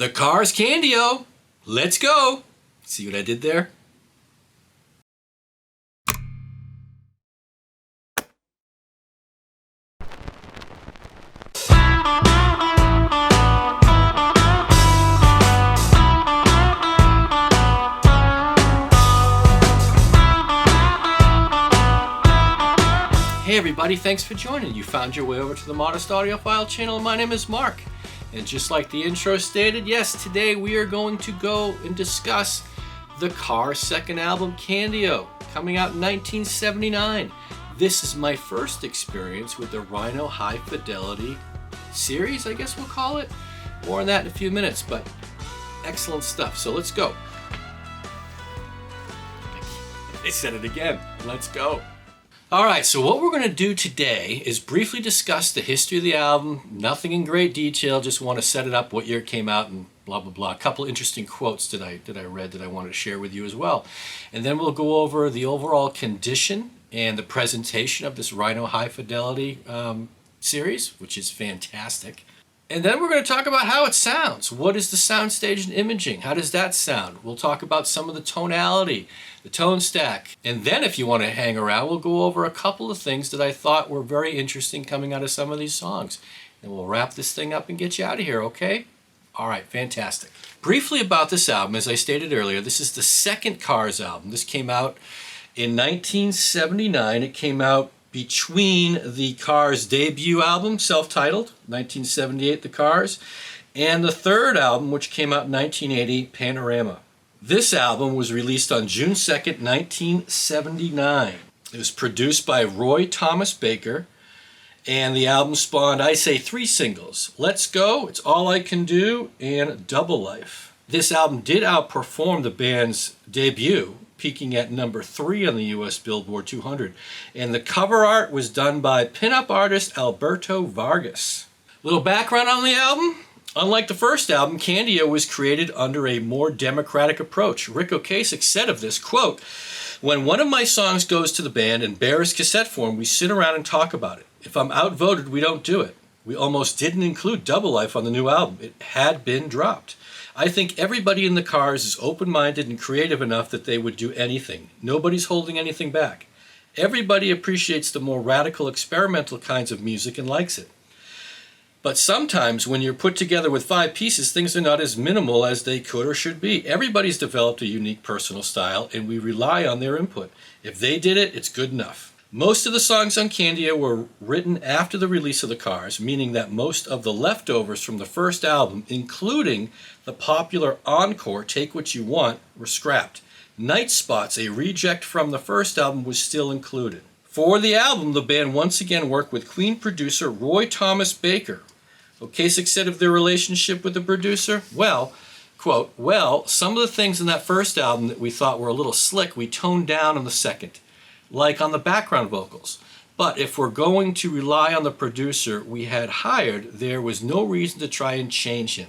The Cars Candy-O. Let's go. See what I did there? Hey everybody, thanks for joining. You found your way over to the Modest Audiophile channel. My name is Mark. And just like the intro stated, yes, today we are going to go and discuss the Cars' second album, Candy-O, coming out in 1979. This is my first experience with the Rhino High Fidelity series, I guess we'll call it. More on that in a few minutes, but excellent stuff. So let's go. I said it again. Let's go. Alright, so what we're going to do today is briefly discuss the history of the album, nothing in great detail, just want to set it up, what year it came out, and blah blah blah. A couple of interesting quotes that I read that I wanted to share with you as well. And then we'll go over the overall condition and the presentation of this Rhino High Fidelity series, which is fantastic. And then we're going to talk about how it sounds. What is the soundstage and imaging? How does that sound? We'll talk about some of the tonality, the tone stack. And then if you want to hang around, we'll go over a couple of things that I thought were very interesting coming out of some of these songs. And we'll wrap this thing up and get you out of here, okay? All right, fantastic. Briefly about this album, as I stated earlier, this is the second Cars album. This came out in 1979. It came out between the Cars debut album, self-titled, 1978, The Cars, and the third album, which came out in 1980, Panorama. This album was released on June 2nd, 1979. It was produced by Roy Thomas Baker, and the album spawned, I say, 3 singles: Let's Go, It's All I Can Do, and Double Life. This album did outperform the band's debut, peaking at number 3 on the US Billboard 200. And the cover art was done by pinup artist Alberto Vargas. Little background on the album. Unlike the first album, Candy-O was created under a more democratic approach. Rick Ocasek said of this, quote, "When one of my songs goes to the band and bears cassette form, we sit around and talk about it. If I'm outvoted, we don't do it. We almost didn't include Double Life on the new album. It had been dropped. I think everybody in the Cars is open-minded and creative enough that they would do anything. Nobody's holding anything back. Everybody appreciates the more radical, experimental kinds of music and likes it. But sometimes when you're put together with 5 pieces, things are not as minimal as they could or should be. Everybody's developed a unique personal style, and we rely on their input. If they did it, it's good enough." Most of the songs on Candy-O were written after the release of the Cars, meaning that most of the leftovers from the first album, including the popular encore Take What You Want, were scrapped. Night Spots, a reject from the first album, was still included. For the album, the band once again worked with Queen producer Roy Thomas Baker. Ocasek said of their relationship with the producer, well, quote, "Well, some of the things in that first album that we thought were a little slick, we toned down on the second, like on the background vocals. But if we're going to rely on the producer we had hired, there was no reason to try and change him.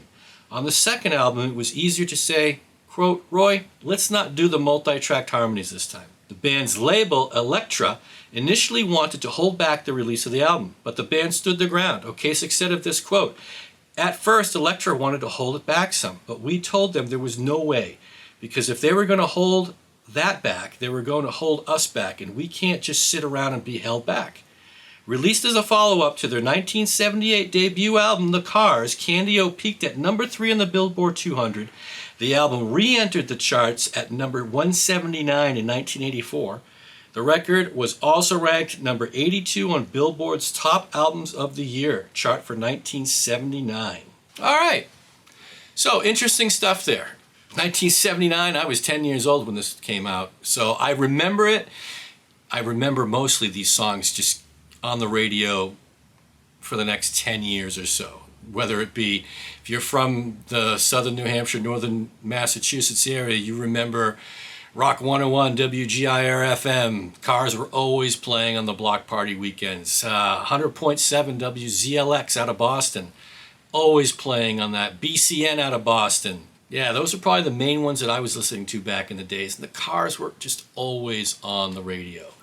On the second album, it was easier to say, quote, Roy, let's not do the multi-tracked harmonies this time. The band's label, Elektra, initially wanted to hold back the release of the album, but the band stood their ground." Ocasek said of this, quote, "At first, Elektra wanted to hold it back some, but we told them there was no way, because if they were going to hold that back, they were going to hold us back, and we can't just sit around and be held back." Released as a follow-up to their 1978 debut album, The Cars, Candy-O peaked at number 3 on the Billboard 200. The album re-entered the charts at number 179 in 1984. The record was also ranked number 82 on Billboard's Top Albums of the Year chart for 1979. All right, so interesting stuff there. 1979, I was 10 years old when this came out, so I remember it. I remember mostly these songs just on the radio for the next 10 years or so. Whether it be, if you're from the southern New Hampshire, northern Massachusetts area, you remember Rock 101, WGIR-FM. Cars were always playing on the block party weekends. 100.7 WZLX out of Boston, always playing on that. BCN out of Boston. Yeah, those are probably the main ones that I was listening to back in the days. And the Cars were just always on the radio.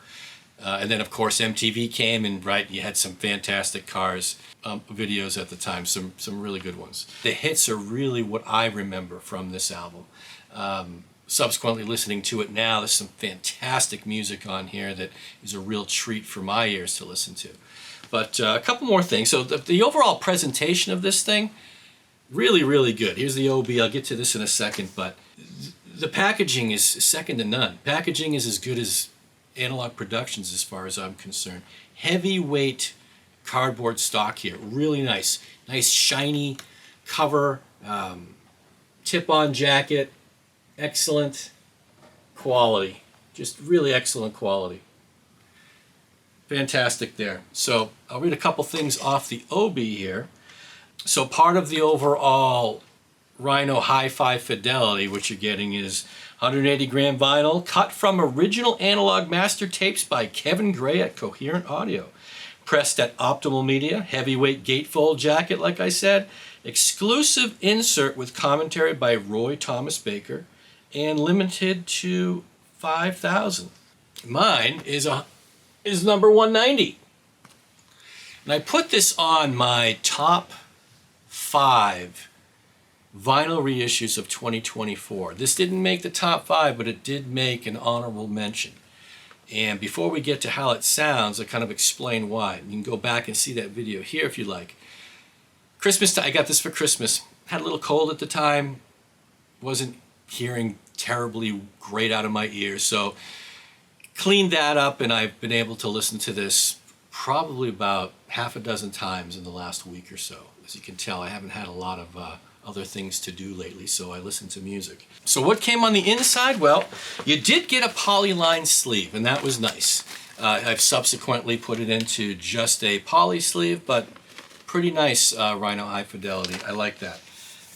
And then of course MTV came, and right, you had some fantastic Cars videos at the time, some really good ones. The hits are really what I remember from this album. Subsequently listening to it now, there's some fantastic music on here that is a real treat for my ears to listen to. But a couple more things. So the overall presentation of this thing, really, really good. Here's the OB. I'll get to this in a second, but the packaging is second to none. Packaging is as good as Analog Productions as far as I'm concerned. Heavyweight cardboard stock here. Really nice. Nice shiny cover, tip-on jacket. Excellent quality. Just really excellent quality. Fantastic there. So I'll read a couple things off the OB here. So part of the overall Rhino High Fidelity, what you're getting is 180 gram vinyl, cut from original analog master tapes by Kevin Gray at Coherent Audio. Pressed at Optimal Media, heavyweight gatefold jacket, like I said, exclusive insert with commentary by Roy Thomas Baker, and limited to 5,000. Mine is number 190. And I put this on my top 5 vinyl reissues of 2024. This didn't make the top 5, but it did make an honorable mention. And before we get to how it sounds, I kind of explain why. You can go back and see that video here if you like. Christmas time, I got this for Christmas. Had a little cold at the time. Wasn't hearing terribly great out of my ears, so cleaned that up, and I've been able to listen to this probably about half a dozen times in the last week or so. As you can tell, I haven't had a lot of other things to do lately, so I listen to music. So what came on the inside? Well, you did get a polyline sleeve, and that was nice. I've subsequently put it into just a poly sleeve, but pretty nice Rhino High Fidelity. I like that.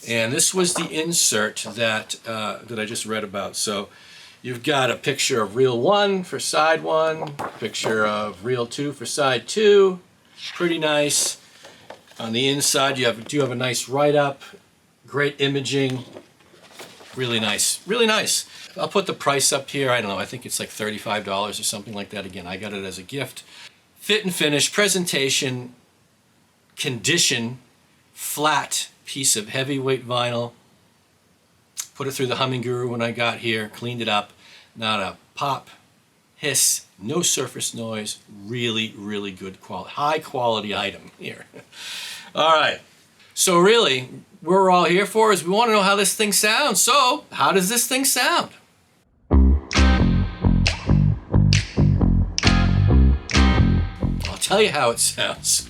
And this was the insert that I just read about. So you've got a picture of reel 1 for side 1, picture of reel 2 for side 2. Pretty nice. On the inside, you do have a nice write-up, great imaging, really nice, really nice. I'll put the price up here. I don't know, I think it's like $35 or something like that. Again, I got it as a gift. Fit and finish, presentation, condition, flat piece of heavyweight vinyl. Put it through the Humming Guru when I got here, cleaned it up. Not a pop, hiss, no surface noise. Really, really good quality, high quality item here. All right, so really, what we're all here for is we want to know how this thing sounds. So, how does this thing sound? I'll tell you how it sounds.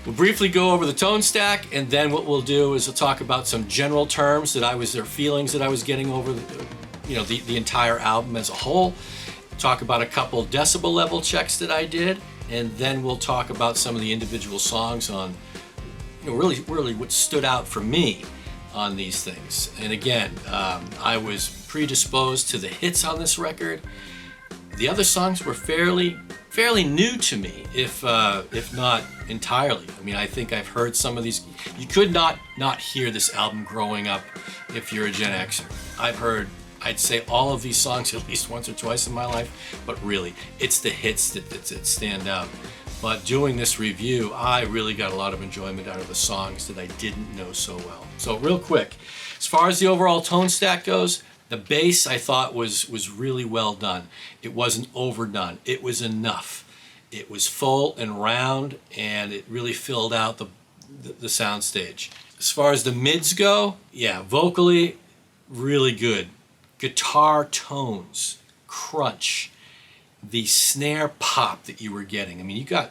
We'll briefly go over the tone stack, and then what we'll do is we'll talk about some general terms or feelings that I was getting over the entire album as a whole. Talk about a couple decibel level checks that I did, and then we'll talk about some of the individual songs on, really what stood out for me on these things. And again, I was predisposed to the hits on this record. The other songs were fairly new to me, if not entirely. I mean, I think I've heard some of these. You could not hear this album growing up if you're a Gen Xer. I've heard, I'd say, all of these songs at least once or twice in my life, but really, it's the hits that stand out. But doing this review, I really got a lot of enjoyment out of the songs that I didn't know so well. So real quick, as far as the overall tone stack goes, the bass I thought was really well done. It wasn't overdone. It was enough. It was full and round, and it really filled out the sound stage. As far as the mids go, yeah, vocally, really good. Guitar tones, crunch, the snare pop that you were getting. I mean, we got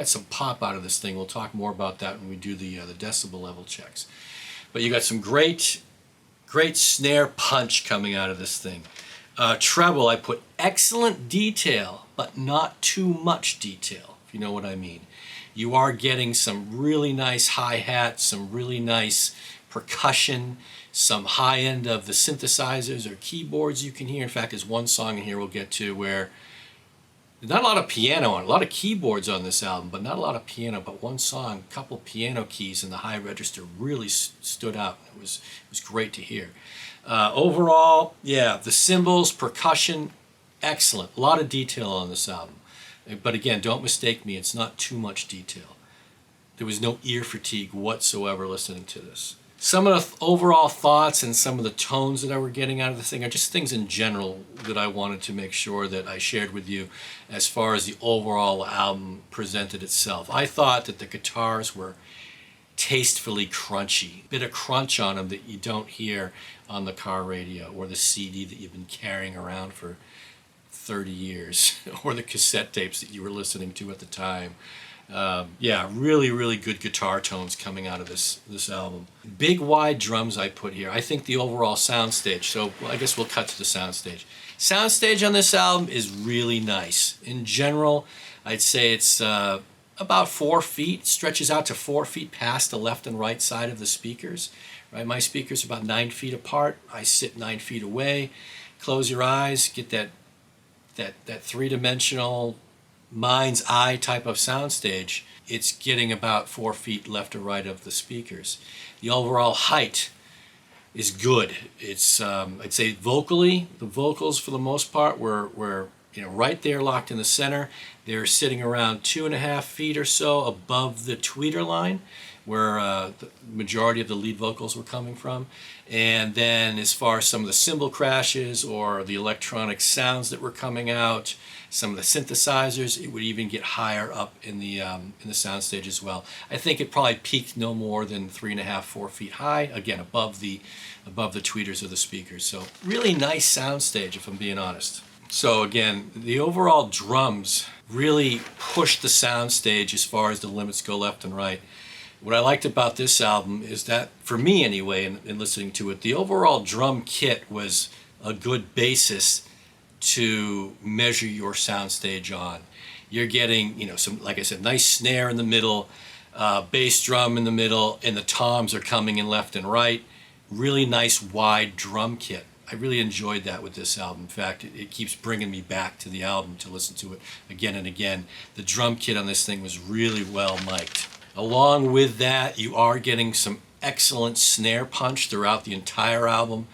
some pop out of this thing. We'll talk more about that when we do the decibel level checks. But you got some great snare punch coming out of this thing. Treble, I put excellent detail, but not too much detail, if you know what I mean. You are getting some really nice hi-hats, some really nice percussion, some high end of the synthesizers or keyboards you can hear. In fact, there's one song in here we'll get to where there's not a lot of piano on it, a lot of keyboards on this album, but not a lot of piano. But one song, a couple piano keys in the high register really stood out. It was great to hear. Overall, yeah, the cymbals, percussion, excellent. A lot of detail on this album. But again, don't mistake me, it's not too much detail. There was no ear fatigue whatsoever listening to this. Some of the overall thoughts and some of the tones that I were getting out of the thing are just things in general that I wanted to make sure that I shared with you as far as the overall album presented itself. I thought that the guitars were tastefully crunchy, bit of crunch on them that you don't hear on the car radio or the CD that you've been carrying around for 30 years or the cassette tapes that you were listening to at the time. Yeah, really, really good guitar tones coming out of this album. Big wide drums I put here. I think the overall soundstage, so I guess we'll cut to the soundstage. Soundstage on this album is really nice. In general, I'd say it's about 4 feet, stretches out to 4 feet past the left and right side of the speakers. Right, my speakers are about 9 feet apart. I sit 9 feet away. Close your eyes, get that three-dimensional mind's eye type of soundstage. It's getting about 4 feet left or right of the speakers. The overall height is good. It's I'd say vocally, the vocals for the most part were right there locked in the center. They're sitting around 2.5 feet or so above the tweeter line, where the majority of the lead vocals were coming from. And then as far as some of the cymbal crashes or the electronic sounds that were coming out, some of the synthesizers, it would even get higher up in the soundstage as well. I think it probably peaked no more than 3.5, 4 feet high, again above the tweeters of the speakers. So really nice soundstage, if I'm being honest. So again, the overall drums really pushed the soundstage as far as the limits go left and right. What I liked about this album is that, for me anyway, in listening to it, the overall drum kit was a good basis to measure your soundstage on. You're getting, some, like I said, nice snare in the middle, bass drum in the middle, and the toms are coming in left and right. Really nice wide drum kit. I really enjoyed that with this album. In fact, it keeps bringing me back to the album to listen to it again and again. The drum kit on this thing was really well mic'd. Along with that, you are getting some excellent snare punch throughout the entire album.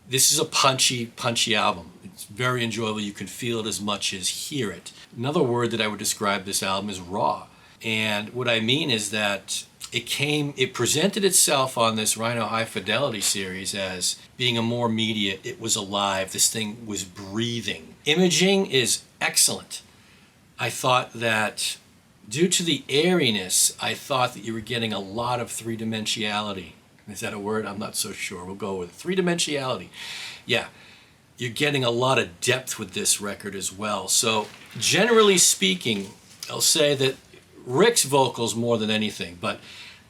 This is a punchy album. It's very enjoyable. You can feel it as much as hear it. Another word that I would describe this album is raw. And what I mean is that it presented itself on this Rhino High Fidelity series as being a more immediate. It was alive. This thing was breathing. Imaging is excellent. I thought that due to the airiness, I thought that you were getting a lot of three-dimensionality. Is that a word? I'm not so sure. We'll go with three-dimensionality. Yeah, you're getting a lot of depth with this record as well. So generally speaking, I'll say that Rick's vocals more than anything, but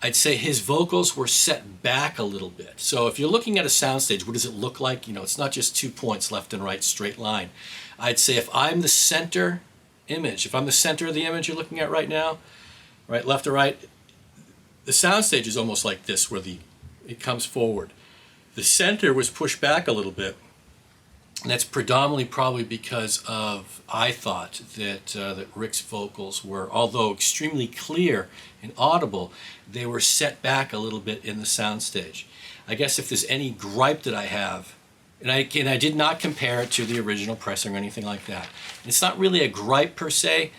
I'd say his vocals were set back a little bit. So if you're looking at a soundstage, what does it look like? It's not just 2 points, left and right, straight line. I'd say if I'm the center image, if I'm the center of the image you're looking at right now, right, left or right, the soundstage is almost like this, where it comes forward. The center was pushed back a little bit, and that's predominantly probably because of, I thought, that Rick's vocals were, although extremely clear and audible, they were set back a little bit in the soundstage. I guess if there's any gripe that I have, and I did not compare it to the original pressing or anything like that. It's not really a gripe per se.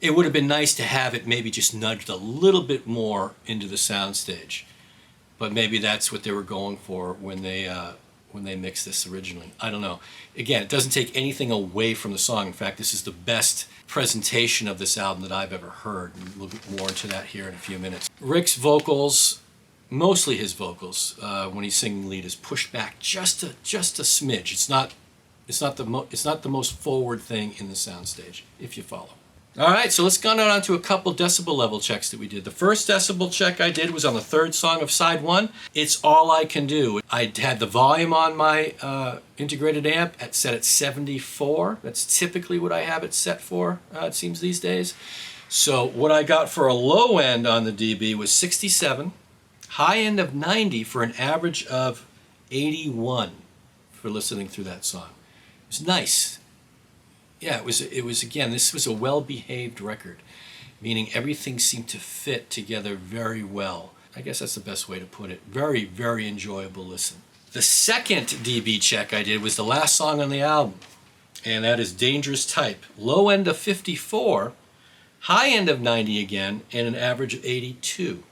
It would have been nice to have it maybe just nudged a little bit more into the soundstage. But maybe that's what they were going for when they mixed this originally. I don't know. Again, it doesn't take anything away from the song. In fact, this is the best presentation of this album that I've ever heard. And we'll get more into that here in a few minutes. Rick's vocals, mostly his vocals, when he's singing lead, is pushed back just a smidge. It's not the most forward thing in the soundstage, if you follow. All right, so let's go on to a couple decibel level checks that we did. The first decibel check I did was on the third song of side one. It's All I Can Do. I had the volume on my integrated amp set at 74. That's typically what I have it set for, it seems these days. So what I got for a low end on the dB was 67, high end of 90 for an average of 81 for listening through that song. It was nice. Yeah, it was again, this was a well-behaved record, meaning everything seemed to fit together very well. I guess that's the best way to put it. Very, very enjoyable listen. The second dB check I did was the last song on the album. and that is Dangerous Type. Low end of 54, high end of 90 again, and an average of 82.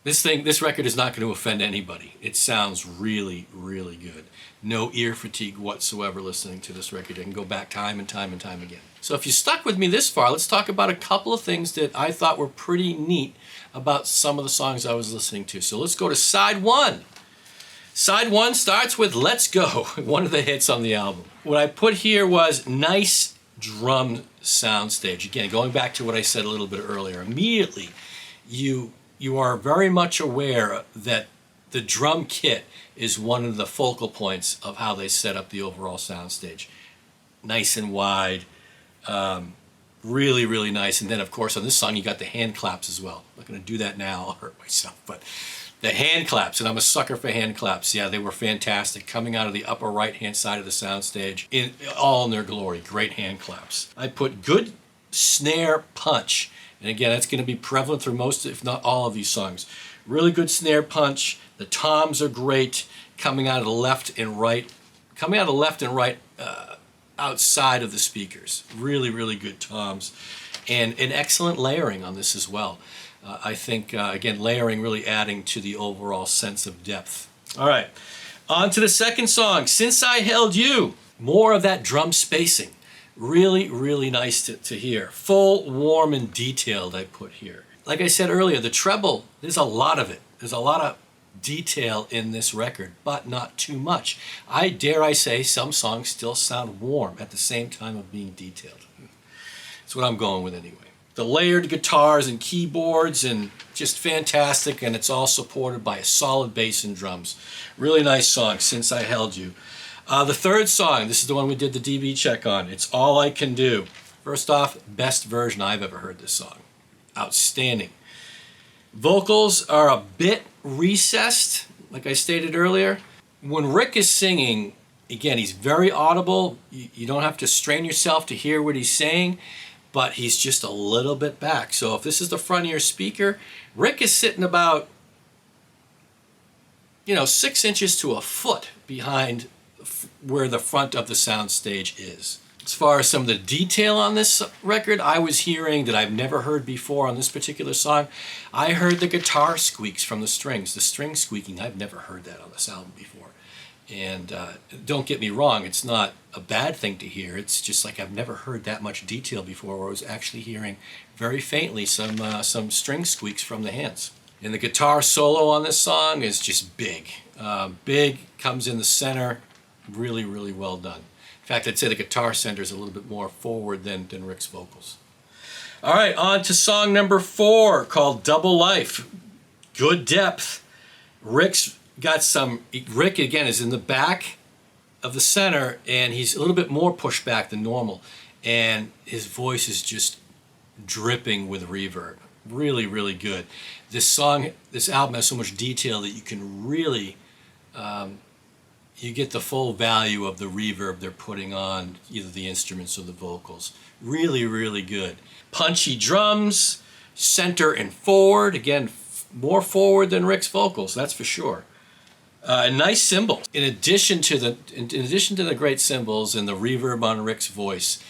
This record is not going to offend anybody. It sounds really, really good. No ear fatigue whatsoever listening to this record. I can go back time and time and time again. So if you stuck with me this far, let's talk about a couple of things that I thought were pretty neat about some of the songs I was listening to. So let's go to side one. Side one starts with Let's Go, one of the hits on the album. What I put here was nice drum soundstage. Again, going back to what I said a little bit earlier, immediately you are very much aware that the drum kit is one of the focal points of how they set up the overall soundstage. Nice and wide, really, really nice. And then, of course, on this song, you got the hand claps as well. I'm not going to do that now, I'll hurt myself, but the hand claps, and I'm a sucker for hand claps. Yeah, they were fantastic, coming out of the upper right-hand side of the soundstage, all in their glory. Great hand claps. I put good snare punch. And again, that's going to be prevalent through most, if not all, of these songs. Really good snare punch. The toms are great, coming out of the left and right, outside of the speakers. Really, really good toms, and an excellent layering on this as well. I think again, layering really adding to the overall sense of depth. All right, on to the second song, Since I Held You. More of that drum spacing. Really, really nice to hear. Full, warm, and detailed, I put here. Like I said earlier, the treble, there's a lot of it. There's a lot of detail in this record, but not too much. Dare I say, some songs still sound warm at the same time of being detailed. That's what I'm going with anyway. The layered guitars and keyboards, and just fantastic, and it's all supported by a solid bass and drums. Really nice song, Since I Held You. The third song, this is the one we did the DB check on. It's All I Can Do. First off, best version I've ever heard this song. Outstanding. Vocals are a bit recessed, like I stated earlier. When Rick is singing, again, he's very audible. You don't have to strain yourself to hear what he's saying, but he's just a little bit back. So if this is the front of your speaker, Rick is sitting about, 6 inches to a foot behind where the front of the sound stage is. As far as some of the detail on this record, I was hearing that I've never heard before on this particular song. I heard the guitar squeaks from the strings, the string squeaking. I've never heard that on this album before. And don't get me wrong, it's not a bad thing to hear. It's just like I've never heard that much detail before, where I was actually hearing very faintly some string squeaks from the hands. And the guitar solo on this song is just big. Big, comes in the center. Really, really well done. In fact, I'd say the guitar center is a little bit more forward than Rick's vocals. All right, on to song number 4, called Double Life. Good depth. Rick, again, is in the back of the center, and he's a little bit more pushed back than normal. And his voice is just dripping with reverb. Really, really good. This album has so much detail that you can really... you get the full value of the reverb they're putting on either the instruments or the vocals. Really, really good. Punchy drums, center and forward. Again, more forward than Rick's vocals, that's for sure. Nice cymbals. In addition to the great cymbals and the reverb on Rick's voice,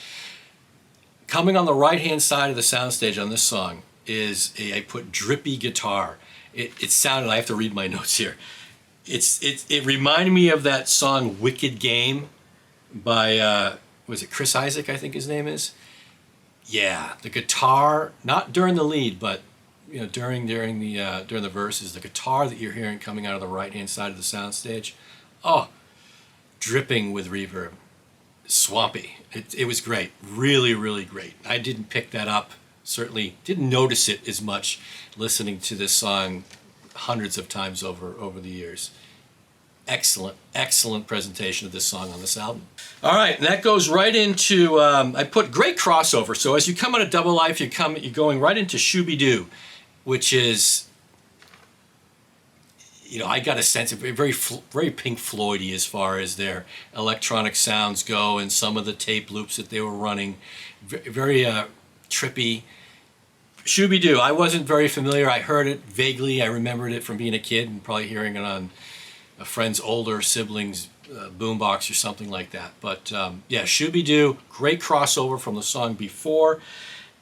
coming on the right-hand side of the soundstage on this song is I put drippy guitar. It sounded, I have to read my notes here. It reminded me of that song "Wicked Game" by was it Chris Isaac, I think his name is. Yeah, the guitar, not during the lead, but during the verses, the guitar that you're hearing coming out of the right-hand side of the soundstage, dripping with reverb, swampy. It was great, really, really great. I didn't pick that up. Certainly didn't notice it as much listening to this song hundreds of times over the years. Excellent presentation of this song on this album. All right, and that goes right into, I put great crossover. So as you come out of Double Life, you're going right into Shooby-Doo, which is, I got a sense of very Pink Floyd-y as far as their electronic sounds go, and some of the tape loops that they were running, very trippy. Shooby-Doo, I wasn't very familiar. I heard it vaguely. I remembered it from being a kid and probably hearing it on a friend's older siblings' boombox or something like that. But yeah, Shooby-Doo, great crossover from the song before.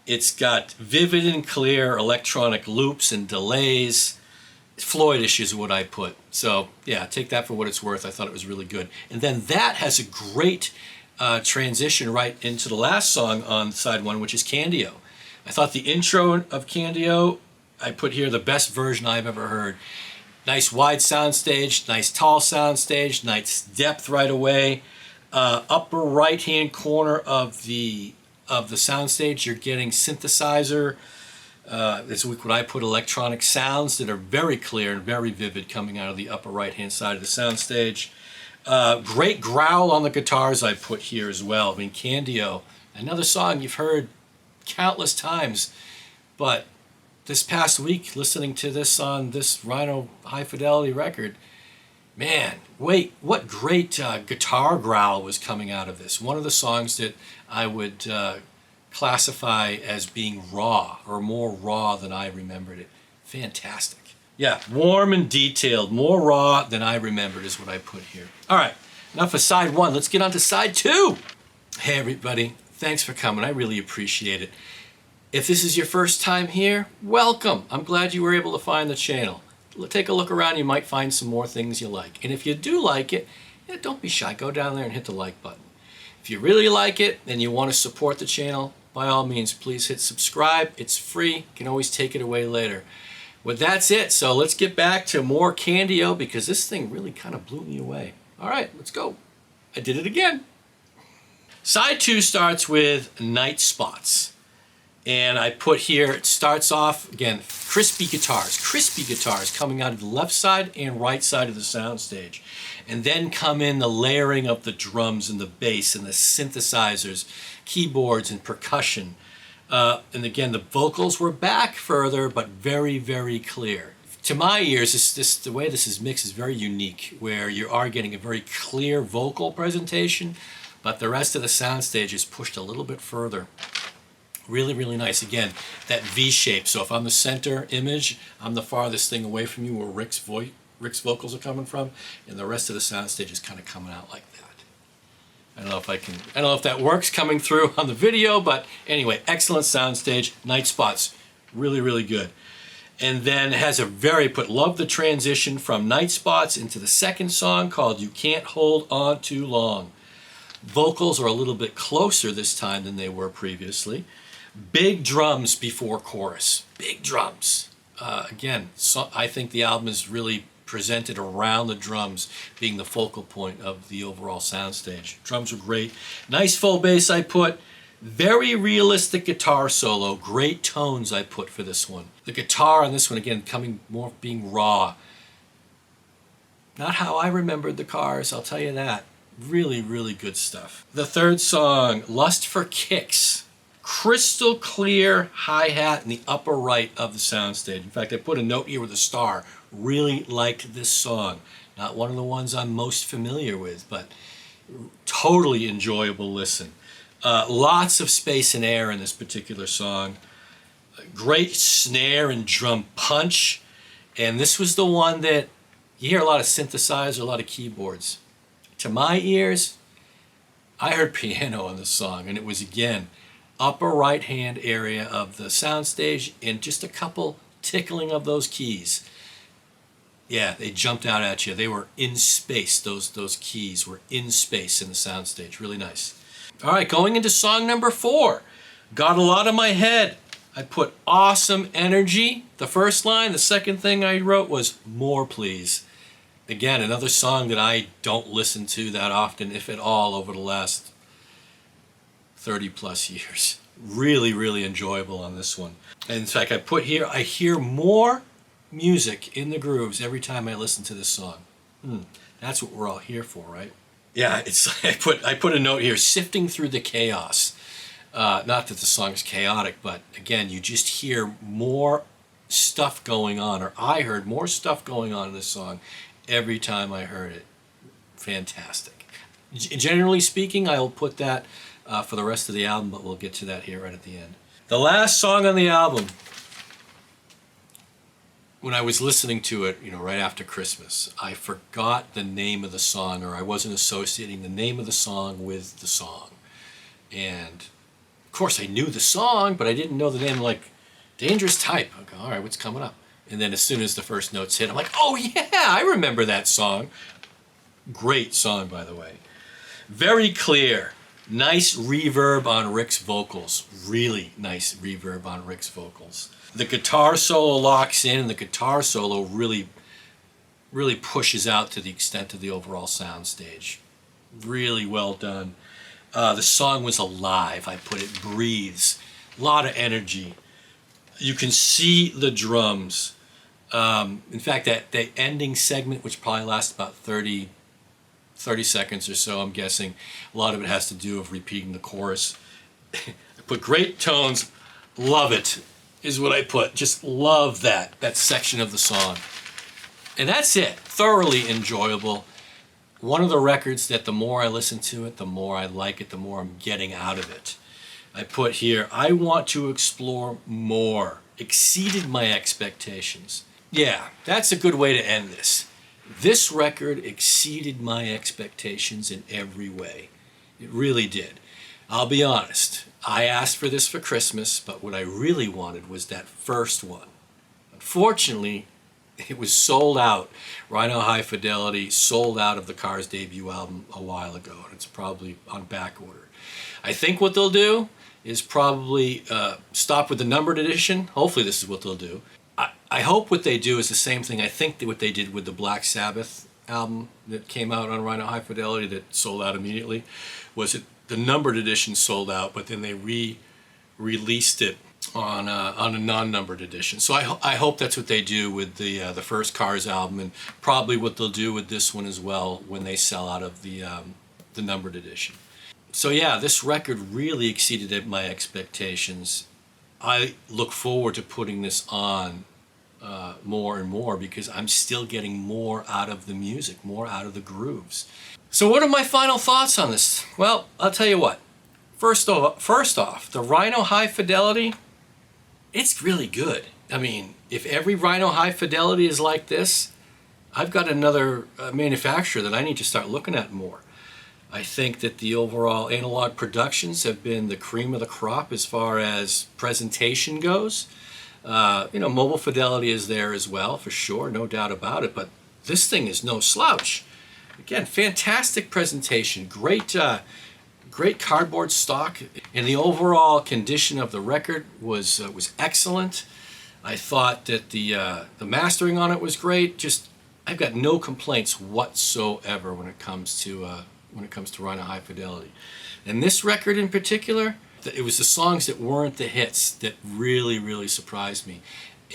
It's got vivid and clear electronic loops and delays. Floyd-ish is what I put. So yeah, take that for what it's worth. I thought it was really good. And then that has a great transition right into the last song on side one, which is Candio. I thought the intro of Candio, I put here the best version I've ever heard. Nice wide soundstage, nice tall soundstage, nice depth right away. Upper right-hand corner of the soundstage, you're getting synthesizer. This is what I put, electronic sounds that are very clear and very vivid coming out of the upper right-hand side of the soundstage. Great growl on the guitars I put here as well. I mean, Candio, another song you've heard countless times, but this past week, listening to this on this Rhino High Fidelity record, man, wait, what great guitar growl was coming out of this. One of the songs that I would classify as being raw, or more raw than I remembered it. Fantastic. Yeah, warm and detailed, more raw than I remembered is what I put here. All right, enough of side one. Let's get on to side two. Hey, everybody. Thanks for coming. I really appreciate it. If this is your first time here, welcome. I'm glad you were able to find the channel. Take a look around. You might find some more things you like. And if you do like it, yeah, don't be shy. Go down there and hit the like button. If you really like it and you want to support the channel, by all means, please hit subscribe. It's free. You can always take it away later. Well, that's it. So let's get back to more Candio because this thing really kind of blew me away. All right, let's go. I did it again. Side two starts with Night Spots. And I put here, it starts off, again, crispy guitars coming out of the left side and right side of the soundstage. And then come in the layering of the drums and the bass and the synthesizers, keyboards and percussion. And again, the vocals were back further, but very, very clear. To my ears, the way this is mixed is very unique, where you are getting a very clear vocal presentation, but the rest of the soundstage is pushed a little bit further. Really, really nice. Again, that V shape. So if I'm the center image, I'm the farthest thing away from you where Rick's vocals are coming from, and the rest of the soundstage is kind of coming out like that. I don't know if that works coming through on the video, but anyway, excellent soundstage. Night Spots, really, really good. And then it has love the transition from Night Spots into the second song called You Can't Hold On Too Long. Vocals are a little bit closer this time than they were previously. Big drums before chorus. Big drums. Again, so I think the album is really presented around the drums being the focal point of the overall soundstage. Drums are great. Nice full bass I put. Very realistic guitar solo. Great tones I put for this one. The guitar on this one, again, being raw. Not how I remembered the Cars, I'll tell you that. Really, really good stuff. The third song, Lust for Kicks. Crystal clear hi-hat in the upper right of the soundstage. In fact, I put a note here with a star. Really liked this song. Not one of the ones I'm most familiar with, but totally enjoyable listen. Lots of space and air in this particular song. Great snare and drum punch. And this was the one that you hear a lot of synthesizer, a lot of keyboards. To my ears, I heard piano on this song, and it was, again, upper right-hand area of the soundstage and just a couple tickling of those keys. Yeah, they jumped out at you. They were in space. Those keys were in space in the soundstage. Really nice. All right, going into song number 4. Got a Lot on My Head. I put awesome energy. The first line. The second thing I wrote was more please. Again, another song that I don't listen to that often, if at all, over the last 30 plus years. Really, really enjoyable on this one. And in fact, I put here, I hear more music in the grooves every time I listen to this song. That's what we're all here for, right? Yeah, I put a note here, sifting through the chaos. Not that the song is chaotic, but again, you just hear more stuff going on, or I heard more stuff going on in this song every time I heard it. Fantastic. Generally speaking, I will put that for the rest of the album, but we'll get to that here right at the end. The last song on the album. when I was listening to it, right after Christmas, I forgot the name of the song, or I wasn't associating the name of the song with the song. And of course I knew the song, but I didn't know the name, like Dangerous Type. I go, all right, what's coming up? And then as soon as the first notes hit, I'm like, oh yeah, I remember that song. Great song, by the way. Very clear. Nice reverb on Rick's vocals. Really nice reverb on Rick's vocals. The guitar solo locks in, and the guitar solo really pushes out to the extent of the overall sound stage. Really well done. The song was alive. I put it breathes. A lot of energy. You can see the drums. In fact, that ending segment, which probably lasts about 30 seconds or so, I'm guessing, a lot of it has to do with repeating the chorus. I put great tones. Love it, is what I put. Just love that section of the song. And that's it. Thoroughly enjoyable. One of the records that the more I listen to it, the more I like it, the more I'm getting out of it. I put here, I want to explore more. Exceeded my expectations. Yeah, that's a good way to end this. This record exceeded my expectations in every way. It really did. I'll be honest, I asked for this for Christmas, but what I really wanted was that first one. Unfortunately, it was sold out. Rhino High Fidelity sold out of the Cars debut album a while ago, and it's probably on back order. I think what they'll do is probably stop with the numbered edition. Hopefully this is what they'll do. I hope what they do is the same thing I think that what they did with the Black Sabbath album that came out on Rhino High Fidelity that sold out immediately, was it the numbered edition sold out, but then they released it on a non-numbered edition. So I hope that's what they do with the first Cars album, and probably what they'll do with this one as well when they sell out of the numbered edition. So yeah, this record really exceeded my expectations. I look forward to putting this on more and more, because I'm still getting more out of the music, more out of the grooves. So what are my final thoughts on this? Well, I'll tell you what. First off, the Rhino High Fidelity, it's really good. I mean, if every Rhino High Fidelity is like this, I've got another manufacturer that I need to start looking at more. I think that the overall analog productions have been the cream of the crop as far as presentation goes. Mobile fidelity is there as well, for sure, no doubt about it, but this thing is no slouch. Again, fantastic presentation, great cardboard stock, and the overall condition of the record was excellent. I thought that the mastering on it was great. Just, I've got no complaints whatsoever when it comes to Rhino High Fidelity. And this record in particular, it was the songs that weren't the hits that really, really surprised me.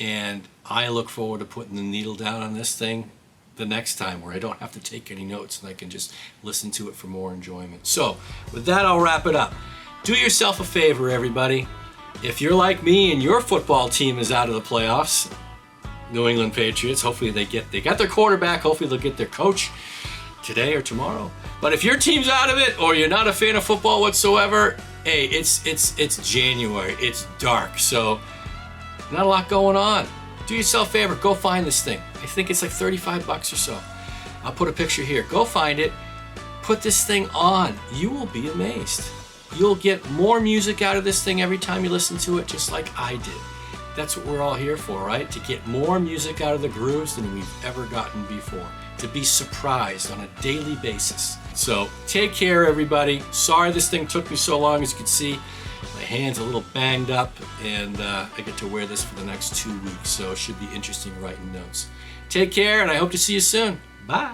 And I look forward to putting the needle down on this thing the next time, where I don't have to take any notes and I can just listen to it for more enjoyment. So with that, I'll wrap it up. Do yourself a favor, everybody. If you're like me and your football team is out of the playoffs, New England Patriots, hopefully they got their quarterback, hopefully they'll get their coach today or tomorrow. But if your team's out of it, or you're not a fan of football whatsoever, hey, it's January, it's dark, so not a lot going on. Do yourself a favor, go find this thing. I think it's like $35 or so. I'll put a picture here. Go find it, put this thing on. You will be amazed. You'll get more music out of this thing every time you listen to it, just like I did. That's what we're all here for, right? To get more music out of the grooves than we've ever gotten before. To be surprised on a daily basis. So take care, everybody. Sorry this thing took me so long. As you can see, my hand's a little banged up, and I get to wear this for the next 2 weeks, so it should be interesting writing notes. Take care, and I hope to see you soon. Bye.